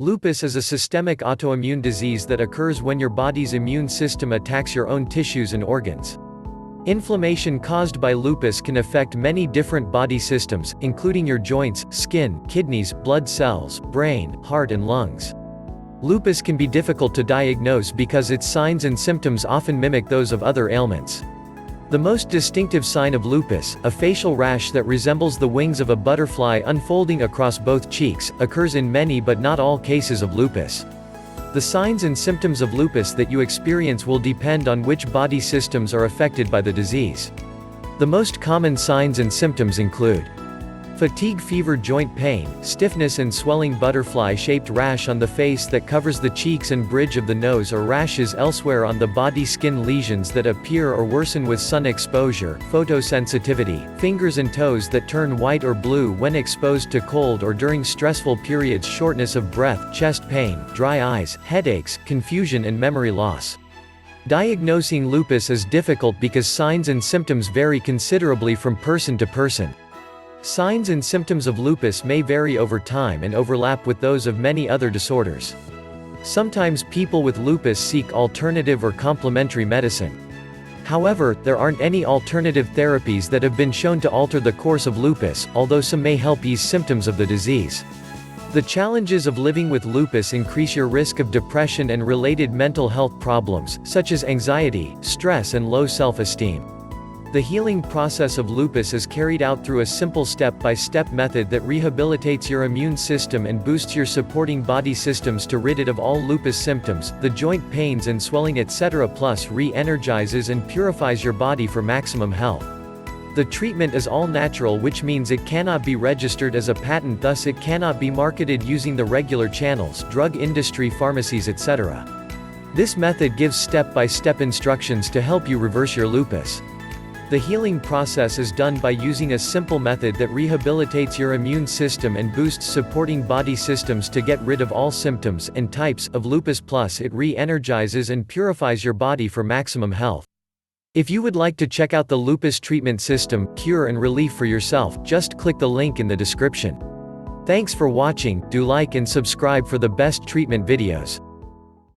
Lupus is a systemic autoimmune disease that occurs when your body's immune system attacks your own tissues and organs. Inflammation caused by lupus can affect many different body systems, including your joints, skin, kidneys, blood cells, brain, heart and lungs. Lupus can be difficult to diagnose because its signs and symptoms often mimic those of other ailments. The most distinctive sign of lupus, a facial rash that resembles the wings of a butterfly unfolding across both cheeks, occurs in many but not all cases of lupus. The signs and symptoms of lupus that you experience will depend on which body systems are affected by the disease. The most common signs and symptoms include fatigue, fever, joint pain, stiffness and swelling, butterfly-shaped rash on the face that covers the cheeks and bridge of the nose or rashes elsewhere on the body, skin lesions that appear or worsen with sun exposure, photosensitivity, fingers and toes that turn white or blue when exposed to cold or during stressful periods, shortness of breath, chest pain, dry eyes, headaches, confusion and memory loss. Diagnosing lupus is difficult because signs and symptoms vary considerably from person to person. Signs and symptoms of lupus may vary over time and overlap with those of many other disorders. Sometimes people with lupus seek alternative or complementary medicine. However, there aren't any alternative therapies that have been shown to alter the course of lupus, although some may help ease symptoms of the disease. The challenges of living with lupus increase your risk of depression and related mental health problems, such as anxiety, stress and low self-esteem. The healing process of lupus is carried out through a simple step-by-step method that rehabilitates your immune system and boosts your supporting body systems to rid it of all lupus symptoms, the joint pains and swelling etc. plus re-energizes and purifies your body for maximum health. The treatment is all natural, which means it cannot be registered as a patent, thus it cannot be marketed using the regular channels, drug industry, pharmacies etc. This method gives step-by-step instructions to help you reverse your lupus. The healing process is done by using a simple method that rehabilitates your immune system and boosts supporting body systems to get rid of all symptoms and types of lupus, plus it re-energizes and purifies your body for maximum health. If you would like to check out the lupus treatment system, cure and relief for yourself, just click the link in the description. Thanks for watching, do like and subscribe for the best treatment videos.